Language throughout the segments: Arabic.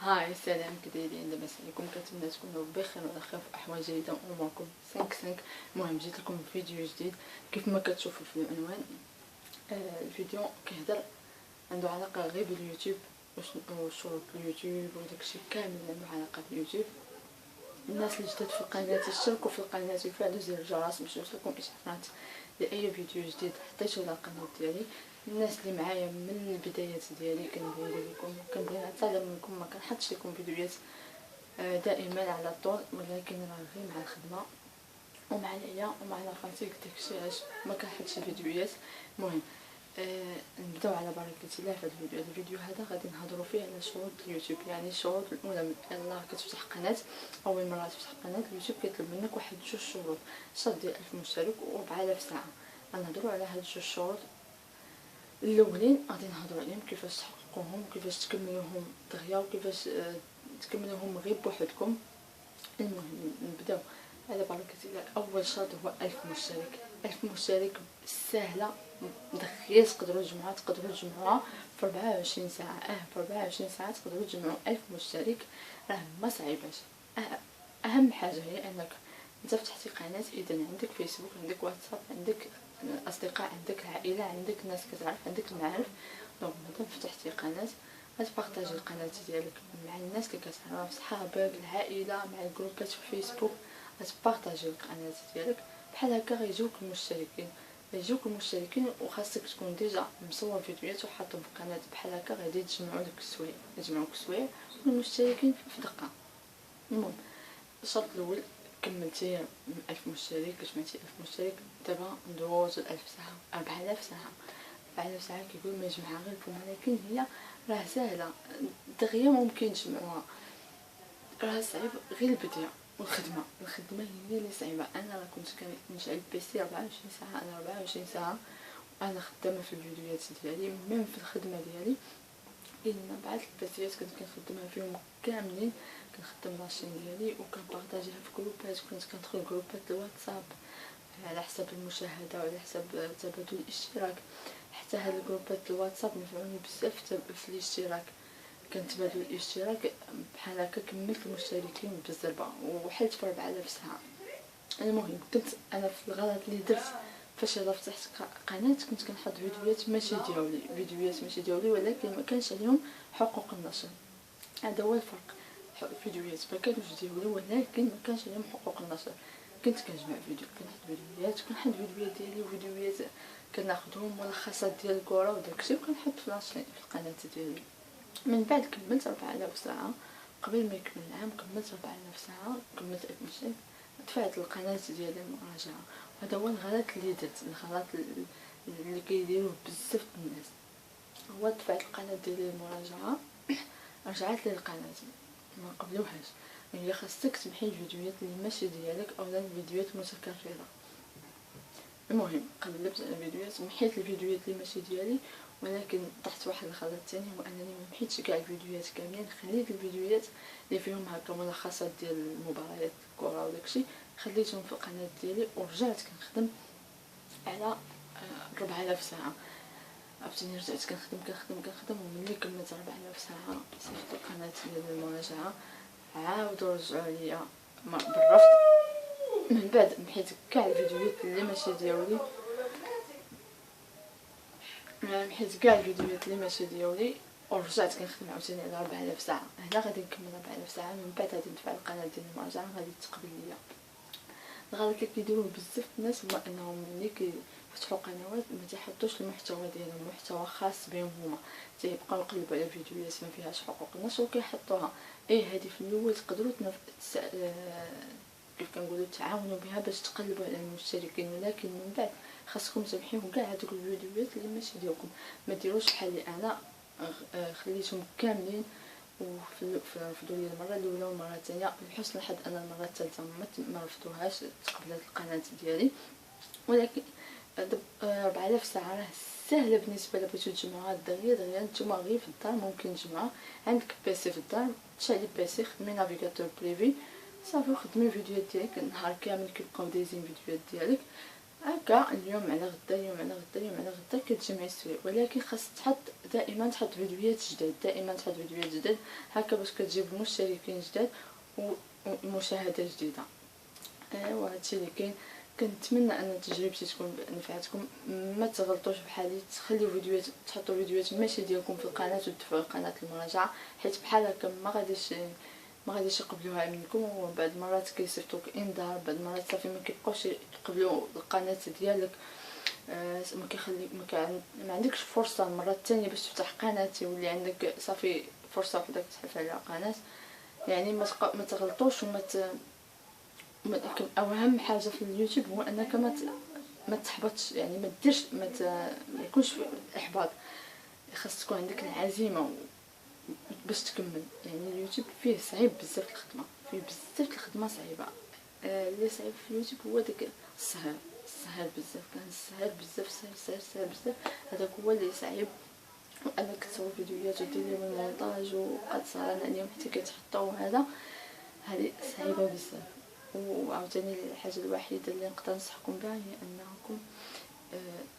هاي السلام كدايرين لاباس عليكم؟ كنتمنى تكونوا بخير وعلى خير في احوال جيده واموركم 5. المهم جيت لكم فيديو جديد كيف ما كتشوفوا في العنوان. الفيديو كيهضر عنده علاقه غير باليوتيوب وشروط اليوتيوب وداكشي كامل عنده علاقه باليوتيوب. الناس اللي جداد في القناه اشتركوا في القناه وفعلوا زر الجرس باش يوصلكم اشعارات لاي فيديو جديد حطيته على القناه ديالي. الناس اللي معايا من البدايات ديالي كنقول لكم كنبغي نعتذر منكم، ما كنحطش لكم فيديوهات دائما على طول، ولكن راه غير مع الخدمه ومع العيا ومع الفاتيك داكشي علاش ما كنحطش الفيديوهات. المهم نبداو على بركه الله في هذا الفيديو هذا غادي نهضروا فيه على شروط اليوتيوب. يعني الشروط الاولى يلاه كتفتح قناه، اول مره تفتح قناه اليوتيوب كيطلب منك واحد 2 شروط: شرط ديال 1000 مشترك و4000 ساعه. غنهضروا على هاد 2 شروط الاولين، غادي نهضروا عليهم كيفاش تحققوهم وكيفاش تكملوهم دغيا وكيفاش تكملوهم غير بوحدكم. المهم نبداو على بركه الله. اول شرط هو 1000 مشترك. 1000 مشترك سهله دغيا تقدروا تجمعوها في 24 ساعه. في 24 ساعه تقدروا تجمعوا 1000 مشترك، راه ما صعيباش. اهم حاجه هي انك انت فتحتي قناه، اذا عندك فيسبوك، عندك واتساب، عندك الاصدقاء، عندك العائله، عندك ناس كتعرف، عندك المعارف. دونك مادام فتحتي قناه غتبارطاجي القناه ديالك مع الناس اللي كتعرف، صحابك، العائله، مع الجروبات في فيسبوك. غتبارطاجي القناه ديالك بحال هكا غيجيوك المشتركين وخاصك تكون ديجا مصور فيديوهات وحاطهم في القناه. بحال هكا غادي يجمعوك السوايع والمشتركين في دقه. المهم الشرط الاول كملتي 1000 مشترك، جمعتي 1000 مشترك، دابا ندوزو 1000 ساعه، 4000 ساعه. 4000 ساعه كيقول ما يجمعها غير الفم، ولكن هي راه ساهله دغيا ممكن تجمعوها. راه صعيب غير البدايه والخدمه هي اللي صعيبه. انا راه كنت كنشعل البيسي 24 ساعه، انا 24 ساعه وانا خدامه في الفيديوهات ديالي، ميم في الخدمه ديالي كاين بعض البيسيات كنت كنخدمها فيهم كاملين. كنخدم لاشين ديالي وكنبارطاجيها في جروبات، كنت كندخل جروبات الواتساب على حسب المشاهده وعلى حسب تبادل الاشتراك. حتى هاد الجروبات الواتساب نفعوني بزاف في الاشتراك، كنتبادل الاشتراك بحال هكا كملت المشتركين بالزربه وحلت في 4000 ساعه. المهم كنت انا في الغلط اللي درت فاش يلاه فتحت قناه، كنت كنحط فيديوهات ماشي ديالي ولكن ما كانش عليهم حقوق النشر. هذا هو الفرق. فيديوهات ما كانوش ديالي ولكن ما كانش عليهم حقوق النشر. كنت كنجمع كنحط فيديوهات ديالي وفيديوهات كناخذهم ملخصات ديال الكره وداكشي وكنحط في القناه ديالي. من بعد كملت 4000 ساعه، قبل ما يكمل العام كملت 4000 ساعه، كملت 1000 مشترك، دفعت القناه ديالي المراجعه. وهذا هو الغلط اللي درت، الغلط اللي كيديروه بزاف الناس، هو دفعت القناه ديالي المراجعه. رجعت لي القناه ما قبلوهاش. هي خاصك تمحي الفيديوهات اللي ماشي ديالك او الفيديوهات متكرره. المهم قلبت على الفيديوهات، محيت الفيديوهات اللي ماشي ديالي، ولكن طحت واحد الغلط ثاني، هو انني ما محيتش كاع الفيديوهات كاملين. خليت الفيديوهات اللي فيهم هكا ملخصات ديال المباريات الكره وداكشي خليتهم في القناه ديالي، ورجعت كنخدم على 4000 ساعه. عاوتاني رجعت كنخدم وملي كملت 4000 ساعه صيفط القناه ديال المراجعه، عاودوا رجعوا ليا بالرفض. من بعد محيت كاع الفيديوهات اللي ماشي ديالي، ورجعت كنخدم عاوتاني على 4000 ساعه. هنا غادي نكمل 4000 ساعه، من بعد غادي ندفع القناه ديال المراجعه غادي تقبل ليا. الغلط اللي كيديروه بزاف الناس هو انهم ملي كيفتحوا قنوات ما تيحطوش المحتوى ديالهم، محتوى خاص بهم هما، تيبقاو يقلبوا على فيديوهات ما فيهاش حقوق النشر وكيحطوها. هذه في الاول تقدروا كيف كنقولوا تعاونوا بها باش تقلبوا على المشتركين، ولكن من بعد خاصكم تمحيو كاع هذوك الفيديوهات اللي ماشي ديالكم. ما ديروش بحالي انا، خليتهم كاملين ورفضوا لي المره الاولى والمره الثانيه. لحسن الحظ انا المره الثالثه ما رفضوهاش، تقبلت القناه ديالي. ولكن 4000 ساعه راه سهله بالنسبه لبغيتو تجمعوها دغيا نتوما غير في الدار ممكن تجمعوها. عندك بيسي في الدار، تشعلي بيسي، خدمي نافيغاتور بريفي صافي، وخدمي الفيديوهات ديالك النهار كامل كيبقاو دايزين فيديوهات ديالك. هكا اليوم على غدا، اليوم على غدا، اليوم على غدا كتجمعي السوايع. ولكن خاص دائما تحط فيديوهات جداد، دائما تحط فيديوهات جداد هكا باش كتجيب المشتركين جداد ومشاهده جديده. ايوا هادشي اللي كاين. كنتمنى ان تجربتي تكون نفعتكم. ما تغلطوش بحالي، تخليو فيديوهات، تحطوا فيديوهات ماشي ديالكم في القناه وتدفعوا القناه المراجعه، حيت بحال هكا ما غاديش يقبلوها منكم. وبعض المرات كيصيفطوك انذار، بعض المرات صافي ما كيبقاوش يقبلوا القناه ديالك. ما كيخليك ما عندكش فرصه المره الثانيه باش تفتح قناه، يولي عندك صافي فرصه وحده تحف على قناه. يعني ما تغلطوش اهم حاجه في اليوتيوب هو انك ما تحبطش، يعني ما ديرش ما يكونش احباط. خاص تكون عندك العزيمه باش تكمل. يعني اليوتيوب فيه صعيب بزاف الخدمه، فيه بزاف الخدمه صعيبه. اللي صعيب في اليوتيوب هو داك السهر، السهر بزاف، كان السهر بزاف، سهر بزاف، هذاك هو اللي صعيب. وانك تصور فيديوهات وديري المونتاج وقد صارنا عليهم حتى كيتحطوا، هذه صعيبه بزاف. وعاوتاني الحاجه الوحيده اللي نقدر ننصحكم بها هي انكم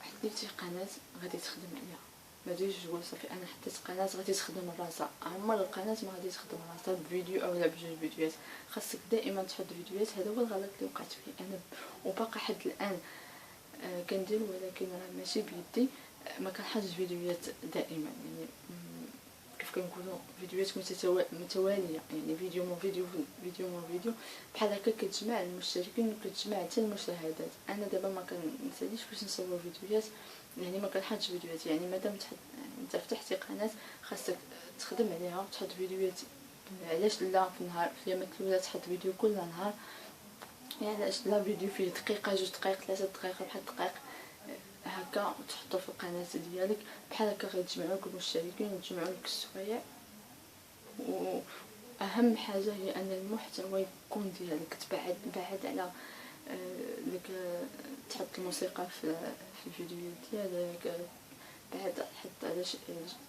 حديتي قناه غادي تخدم عليها. ما تجيش تقول صافي انا حطيت قناه غادي تخدم راسها، عمر القناه ما غادي تخدم راسها بفيديو اولا بجوج فيديوهات. خاصك دائما تحط فيديوهات. هذا هو الغلط اللي وقعت فيه انا، وباقي حد الان كندير، ولكن راه ماشي بيدي. ما كنحطش فيديوهات دائما، يعني كيف كنقولوا فيديوهات متواليه، يعني فيديو مو فيديو، فيديو مو فيديو، بحال هكا كتجمع المشتركين وكتجمع حتى المشاهدات. انا دابا ما كنساليش باش نصور فيديوهات، يعني ما كنحطش فيديوهات. يعني مادام انت فتحتي قناه خاصك تخدم عليها وتحط فيديوهات. علاش لا في النهار في اليوم الاولى تحط فيديو كل نهار؟ يعني علاش لا فيديو فيه دقيقه، 2 دقائق، 3 دقائق، 4 دقائق هكا وتحطو في القناه ديالك. بحال هكا غيتجمعوا لك المشتركين وتجمعوا لك السوايع. واهم حاجه هي ان المحتوى يكون ديالك. بعد على لك تحط الموسيقى في الفيديو ديالك،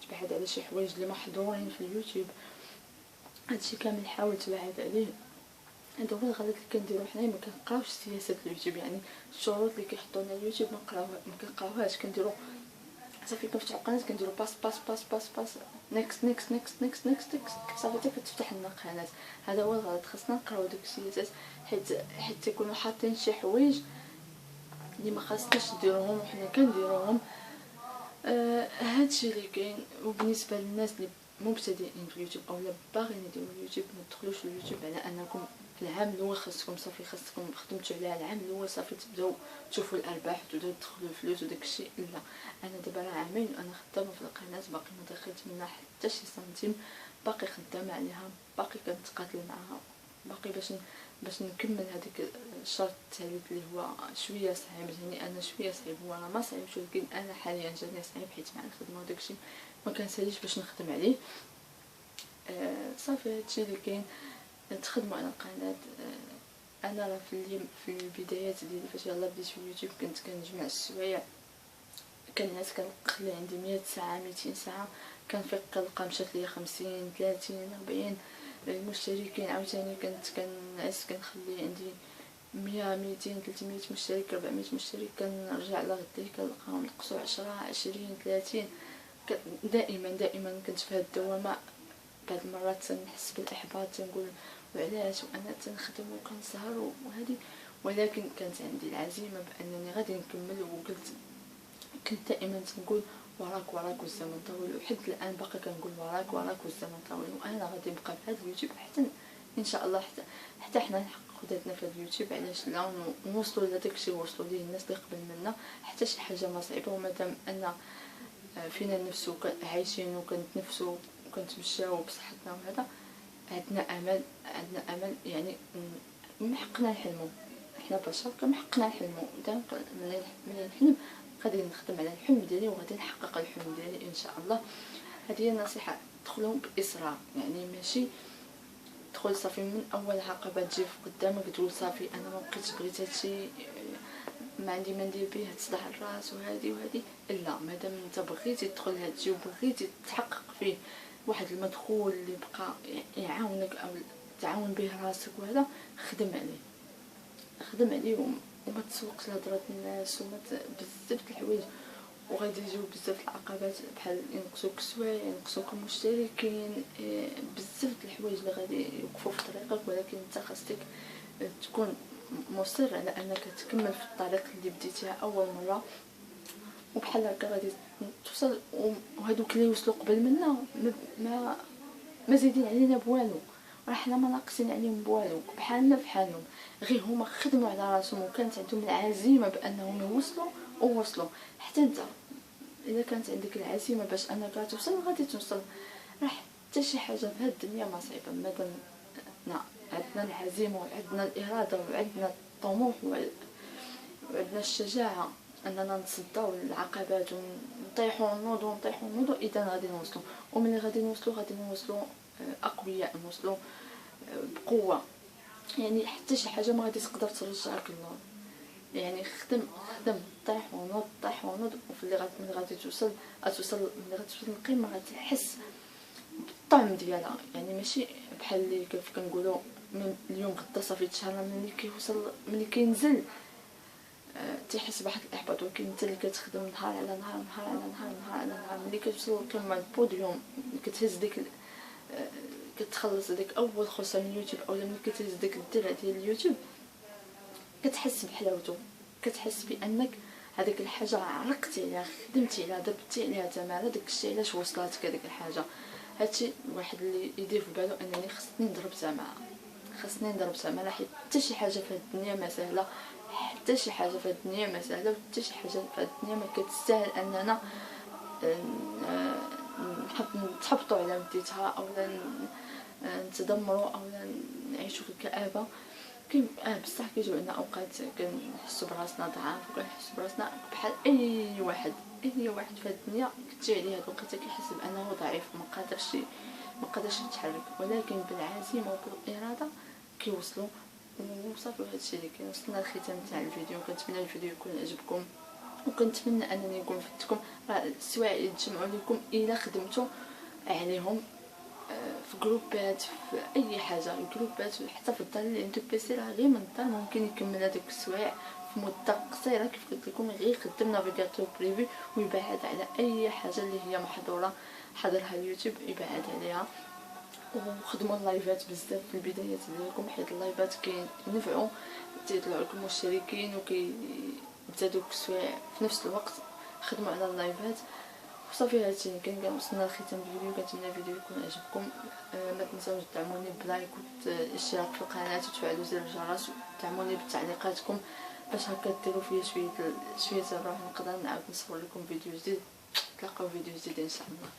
تبعد على شي حوايج اللي محظورين في اليوتيوب. هادشي كامل حاول تبعد عليه. هذا هو الغلط اللي كنديرو حنايا، ما كنقراوش سياسه اليوتيوب. يعني الشروط اللي كيحطوا لنا اليوتيوب ما كنقراوهاش. كنديرو صافي كنفتحوا القناه كنديرو باس باس باس باس باس نيكست نيكست نيكست نيكست نيكست صافي حتى كتفتح لنا قناه. هذا هو الغلط. خاصنا نقراو داك السياسات، حيت تيكونوا حاطين شي حوايج اللي ما خاصناش نديروهم وحنا كنديروهم. هادشي اللي كاين. وبالنسبه للناس اللي مبتدئين في اليوتيوب اولا باغيين يديروا اليوتيوب، ما تدخلوش اليوتيوب على انكم في العام الاول خاصكم خدمتوا عليها العام الاول صافي تبداو تشوفوا الارباح وتبداو تدخلوا الفلوس وداك الشيء. لا، انا دابا راه عامين وانا خدامه في القناه، باقي ما دخلت منها حتى شي سنتيم، باقي خدامه عليها، باقي كنتقاتل معها، باقي باش نكمل هذيك الشرط الثالث اللي هو شويه صعيب. يعني انا شويه صعيب، هو راه ما صعيبش، ولكن انا حاليا جاني صعيب حيت مع الخدمه وداكشي ما كنساليش باش نخدم عليه. صافي هادشي اللي كاين. تخدموا على القناه. انا راه في البدايات ديالي فاش يلاه بديت في اليوتيوب كنت كنجمع السوايع. كان الناس كنخلي عندي 100 ساعه 200 ساعه، كنفيق كنلقى مشات ليا 50 30 40 المشتركين. عاوتاني كنت كنعس كنخلي عندي 100 200 300 مشترك 400 مشترك، كنرجع لغدي كنلقاهم نقصوا 10 20 30. دائما كنت في هاد الدوامه. بعض المرات تنحس بالاحباط، تنقول وعلاش وانا تنخدم وكنسهر وهذه، ولكن كانت عندي العزيمه بانني غادي نكمل. كنت دائما تنقول وراك والزمن طويل، وحد الان باقي كنقول وراك والزمن طويل، وانا غادي نبقى في هذا اليوتيوب حتى ان شاء الله حتى حنا نحققوا ذاتنا في هذا اليوتيوب. علاش لا نوصلوا لذاك الشيء وصلوا ليه الناس اللي قبل منا. حتى شي حاجه ما صعيبه، ومادام ان فينا نفسو عايشين وكنتنفسوا وكنتمشاو بصحتنا وهذا، عندنا امل يعني محقنا نحلموا. احنا بشر كنحقنا نحلموا. ملي نحلم غادي نخدم على الحلم ديالي وغادي نحقق الحلم ديالي ان شاء الله. هذه هي النصيحه. دخلوا باصرار، يعني ماشي تدخل صافي من اول عقبه تجي قدامك تقول صافي انا ما بقيتش بغيت هادشي، ما عندي ما ندير به، تصدع الراس وهذه لا، مادام انت بغيتي تدخل هادشي وبغيتي تحقق فيه واحد المدخول اللي بقى يعاونك او تعاون به راسك وهذا، خدم عليه وما تسوقش لهضرات الناس بزاف د الحوايج، وغادي يجيو بزاف العقبات بحال ينقصوك السوايع، ينقصوك المشتركين، بزاف د الحوايج اللي غادي يوقفوا في طريقك. ولكن انت خاصك تكون مصر على انك تكمل في الطريق اللي بديتيها اول مره، وبحال هكا غادي توصل. وهادوك اللي وصلوا قبل منا ما زايدين علينا بوالو، راه حنا ما ناقصين عليهم بوالو، بحالنا بحالهم، غير هما خدموا على راسهم وكانت عندهم العزيمه بانهم يوصلوا ووصلوا. حتى انت اذا كانت عندك العزيمه باش انك توصل غادي توصل. راه حتى شي حاجه في هاد الدنيا ما صعيبه مادام عندنا العزيمه وعندنا الاراده وعندنا الطموح وعندنا الشجاعه اننا نتصداو للعقبات ونطيحوا ونوضوا ونطيحوا ونوضوا، اذا غادي نوصلوا. وملي غادي نوصلوا اقوياء، نوصلوا بقوه. يعني حتى شي حاجه ما غادي تقدر ترجعك للور. يعني خدم طيح ونوض وفي اللي غادي توصل ملي غتوصل للقمه غادي تحس بالطعم ديالها. يعني ماشي بحال اللي كيف كنقولوا من اليوم غدا صافي تشهر، ملي كينزل تيحس بواحد الاحباط. ولكن انت اللي كتخدم نهار على نهار ملي كتوصل للقمه البوديوم، كتهز ديك كتخلص ديك اول خصه من اليوتيوب، اولا ملي كتهز ديك الدرع ديال اليوتيوب كتحس بحلاوته، كتحس بانك هذيك الحاجه عرقتي عليها، خدمتي عليها، ضربتي عليها تماره، داك الشيء علاش وصلاتك هذيك الحاجه. هادشي الواحد اللي يدير في بالو انني خصني نضرب زعما حيت حتى شي حاجه في الدنيا ما سهله، حتى شي حاجه في الدنيا ما سهله، وحتى شي حاجه في الدنيا ما كتستاهل اننا نتحبطوا على مديتها اولا نتدمروا اولا نعيشوا في الكآبه. بصح كيجيو عندنا اوقات كنحسوا براسنا ضعاف، وكنحسوا براسنا بحال اي واحد في الدنيا كتجي عليه هاد الوقيته كيحس بانه ضعيف ما قادرش يتحرك. ولكن بالعزيمه وبالاراده كيوصلوا وصافي. هادشي اللي كاين. وصلنا للختام تاع الفيديو. كنتمنى الفيديو يكون عجبكم، وكنتمنى انني نكون فدتكم. السوايع اللي تجمعوا لكم الا خدمتوا عليهم في جروبات، في اي حاجه، جروبات حتى في الدار اللي عنده بيسي راه غير من الدار ممكن يكمل هذوك السوايع في مده قصيره. كيف قلت لكم غير يخدم نافيغاتور بريفي ويبعد على اي حاجه اللي هي محظوره حضرها اليوتيوب، يبعد عليها. وخدموا اللايفات بزاف في البدايات ديالكم، حيت اللايفات كينفعوا، تيطلعوا لكم مشتركين وكيزادوك السوايع في نفس الوقت. خدموا على اللايفات وصافي. هادشي اللي كان وصلنا لختام الفيديو. كنتمنى الفيديو يكون عجبكم. ما تنساوش تدعموني بلايك والاشتراك في القناه وتفعلوا زر الجرس، ودعموني بتعليقاتكم باش هكا ديروا فيا شويه الروح نقدر نعاود نصور لكم فيديو جديد. تلقاو فيديو جديد ان شاء الله.